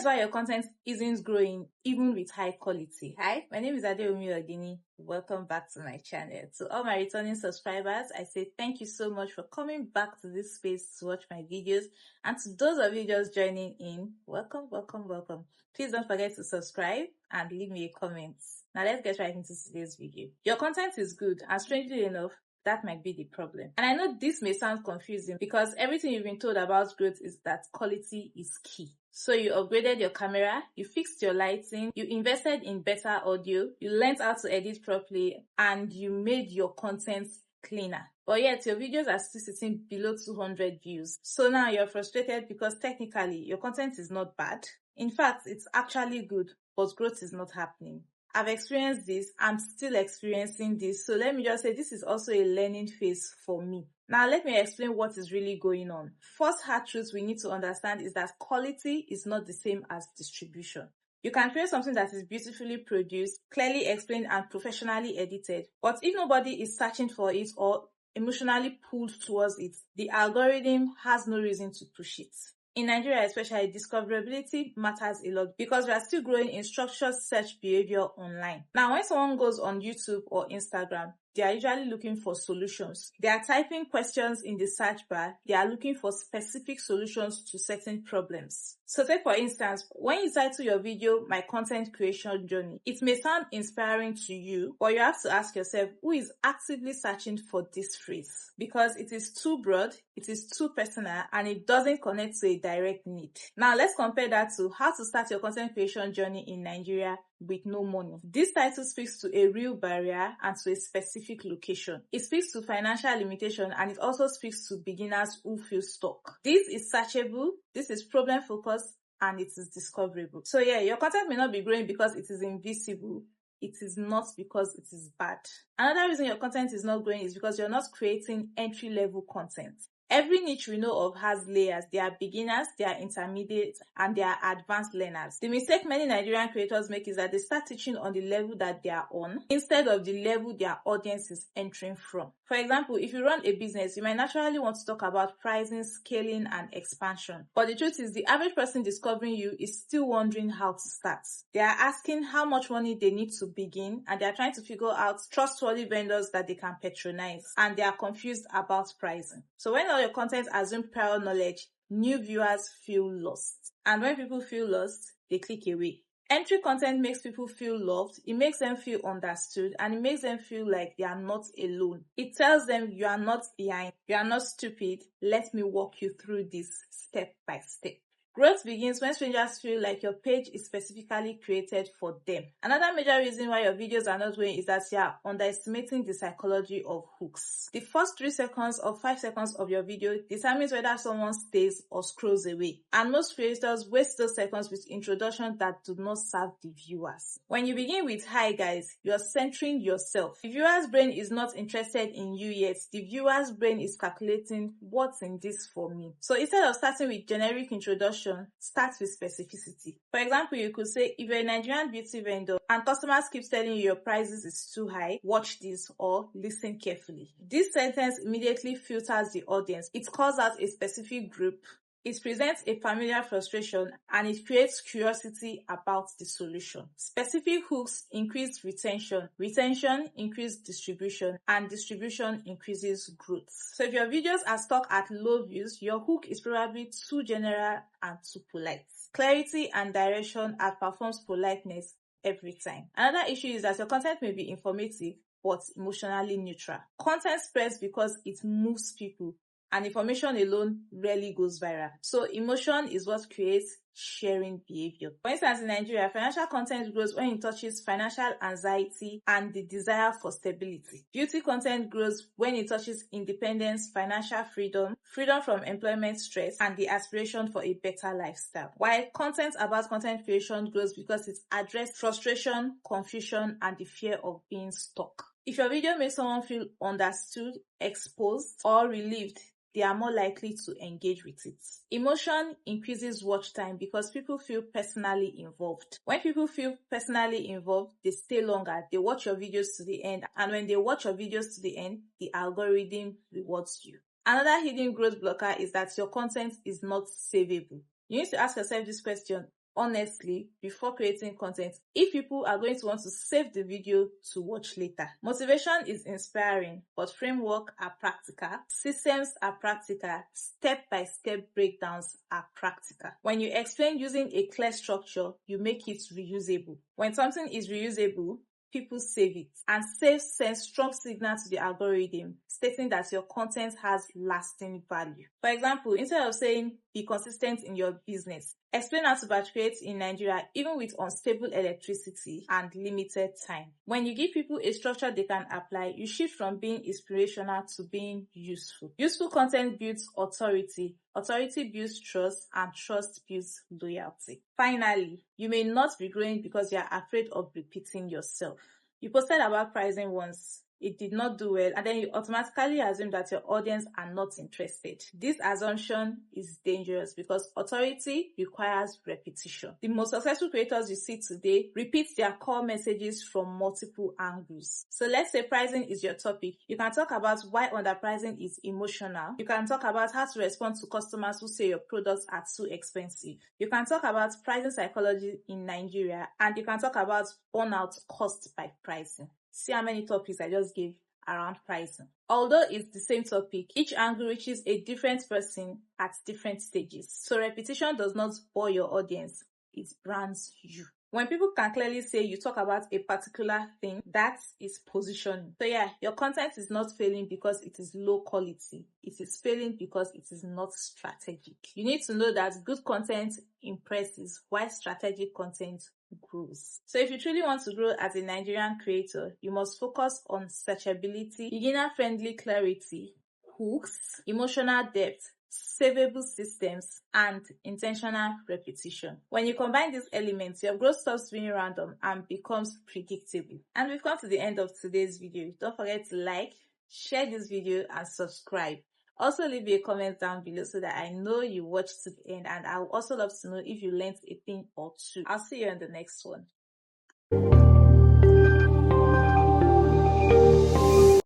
Here's why your content isn't growing even with high quality. Hi, my name is Adeomi Ogini. Welcome back to my channel. To all my returning subscribers, I say thank you so much for coming back to this space to watch my videos. And to those of you just joining in, welcome. Please don't forget to subscribe and leave me a comment. Now let's get right into today's video. Your content is good, and strangely enough, that might be the problem. And I know this may sound confusing because everything you've been told about growth is that quality is key. So you upgraded your camera, you fixed your lighting, you invested in better audio, you learned how to edit properly, and you made your content cleaner. But yet your videos are still sitting below 200 views. So now you're frustrated because technically your content is not bad. In fact, it's actually good, but growth is not happening. I've experienced this, I'm still experiencing this, so let me just say this is also a learning phase for me. Now let me explain what is really going on. First hard truth we need to understand is that quality is not the same as distribution. You can create something that is beautifully produced, clearly explained and professionally edited, but if nobody is searching for it or emotionally pulled towards it, the algorithm has no reason to push it. In Nigeria especially, discoverability matters a lot because we are still growing in structured search behavior online. Now, when someone goes on YouTube or Instagram, they are usually looking for solutions. They are typing questions in the search bar. They are looking for specific solutions to certain problems. So take for instance, when you title your video, My Content Creation Journey, it may sound inspiring to you, but you have to ask yourself, who is actively searching for this phrase? Because it is too broad, it is too personal, and it doesn't connect to a direct need. Now let's compare that to how to start your content creation journey in Nigeria with no money. This title speaks to a real barrier and to a specific location. It speaks to financial limitation, and it also speaks to beginners who feel stuck. This is searchable, this is problem focused, and it is discoverable. So yeah, your content may not be growing because it is invisible. It is not because it is bad. Another reason your content is not growing is because you're not creating entry-level content. Every niche we know of has layers. There are beginners, there are intermediate, and there are advanced learners. The mistake many Nigerian creators make is that they start teaching on the level that they are on instead of the level their audience is entering from. For example, if you run a business, you might naturally want to talk about pricing, scaling, and expansion. But the truth is, the average person discovering you is still wondering how to start. They are asking how much money they need to begin, and they are trying to figure out trustworthy vendors that they can patronize, and they are confused about pricing. So when all your content assumes prior knowledge, new viewers feel lost. And when people feel lost, they click away. Entry content makes people feel loved, it makes them feel understood, and it makes them feel like they are not alone. It tells them you are not behind, you are not stupid, let me walk you through this step by step. Growth begins when strangers feel like your page is specifically created for them. Another major reason why your videos are not growing is that you are underestimating the psychology of hooks. The first 3 seconds or 5 seconds of your video determines whether someone stays or scrolls away. And most creators waste those seconds with introductions that do not serve the viewers. When you begin with hi guys, you're centering yourself. The viewer's brain is not interested in you yet. The viewer's brain is calculating what's in this for me. So instead of starting with generic introduction, start with specificity. For example, you could say, if you're a Nigerian beauty vendor and customers keep telling you your prices is too high, watch this or listen carefully. This sentence immediately filters the audience. It calls out a specific group. It presents a familiar frustration, and it creates curiosity about the solution. Specific hooks increase retention. Retention increases distribution, and distribution increases growth. So if your videos are stuck at low views, your hook is probably too general and too polite. Clarity and direction outperforms politeness every time. Another issue is that your content may be informative but emotionally neutral. Content spreads because it moves people, and information alone rarely goes viral. So emotion is what creates sharing behavior. For instance, in Nigeria, financial content grows when it touches financial anxiety and the desire for stability. Beauty content grows when it touches independence, financial freedom, freedom from employment stress, and the aspiration for a better lifestyle. While content about content creation grows because it addresses frustration, confusion, and the fear of being stuck. If your video makes someone feel understood, exposed, or relieved, they are more likely to engage with it. Emotion increases watch time because people feel personally involved. When people feel personally involved, they stay longer, they watch your videos to the end, and when they watch your videos to the end, the algorithm rewards you. Another hidden growth blocker is that your content is not savable. You need to ask yourself this question: honestly before creating content if people are going to want to save the video to watch later. Motivation is inspiring, but framework are practical, systems are practical, step-by-step breakdowns are practical. When you explain using a clear structure, you make it reusable. When something is reusable, people save it, and save sends strong signal to the algorithm stating that your content has lasting value. For example, instead of saying be consistent in your business, explain how to batch create in Nigeria even with unstable electricity and limited time. When you give people a structure they can apply, you shift from being inspirational to being useful. Useful content builds authority. Authority builds trust, and trust builds loyalty. Finally, you may not be growing because you are afraid of repeating yourself. You posted about pricing once, it did not do well, and then you automatically assume that your audience are not interested. This assumption is dangerous because authority requires repetition. The most successful creators you see today repeat their core messages from multiple angles. So let's say pricing is your topic. You can talk about why underpricing is emotional. You can talk about how to respond to customers who say your products are too expensive. You can talk about pricing psychology in Nigeria, and you can talk about burnout caused by pricing. See how many topics I just gave around pricing. Although it's the same topic, each angle reaches a different person at different stages. So repetition does not bore your audience, it brands you. When people can clearly say you talk about a particular thing, that is positioning. So yeah, your content is not failing because it is low quality. It is failing because it is not strategic. You need to know that good content impresses while strategic content grows. So if you truly want to grow as a Nigerian creator, you must focus on searchability, beginner-friendly clarity, hooks, emotional depth, savable systems, and intentional repetition. When you combine these elements, your growth stops being random and becomes predictable. And we've come to the end of today's video. Don't forget to like, share this video, and subscribe. Also leave me a comment down below so that I know you watched to the end, and I would also love to know if you learned a thing or two. I'll see you in the next one.